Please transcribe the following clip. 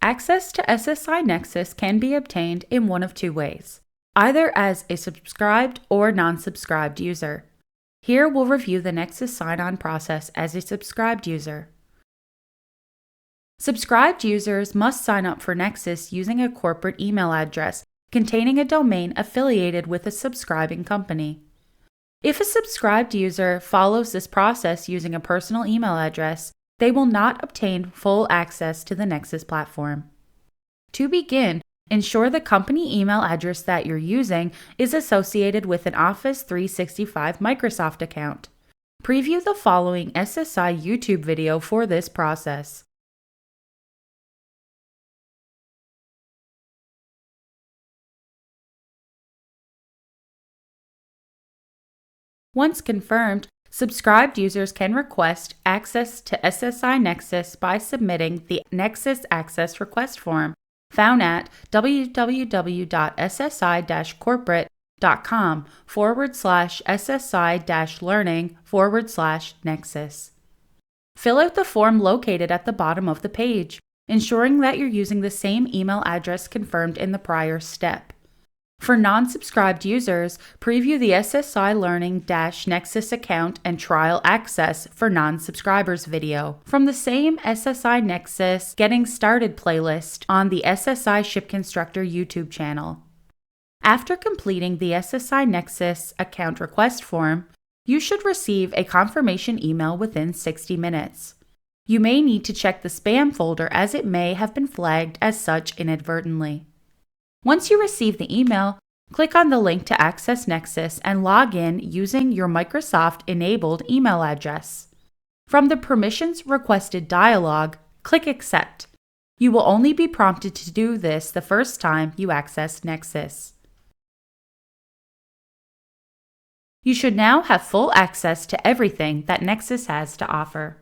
Access to SSI Nexus can be obtained in one of two ways, either as a subscribed or non-subscribed user. Here we'll review the Nexus sign-on process as a subscribed user. Subscribed users must sign up for Nexus using a corporate email address containing a domain affiliated with a subscribing company. If a subscribed user follows this process using a personal email address, they will not obtain full access to the Nexus platform. To begin, ensure the company email address that you're using is associated with an Office 365 Microsoft account. Preview the following SSI YouTube video for this process. Once confirmed, subscribed users can request access to SSI Nexus by submitting the Nexus Access Request form found at www.ssi-corporate.com/SSI-learning/Nexus. Fill out the form located at the bottom of the page, ensuring that you're using the same email address confirmed in the prior step. For non-subscribed users, preview the SSI Learning-Nexus account and trial access for non-subscribers video from the same SSI Nexus Getting Started playlist on the SSI ShipConstructor YouTube channel. After completing the SSI Nexus account request form, you should receive a confirmation email within 60 minutes. You may need to check the spam folder as it may have been flagged as such inadvertently. Once you receive the email, click on the link to access Nexus and log in using your Microsoft-enabled email address. From the Permissions Requested dialog, click Accept. You will only be prompted to do this the first time you access Nexus. You should now have full access to everything that Nexus has to offer.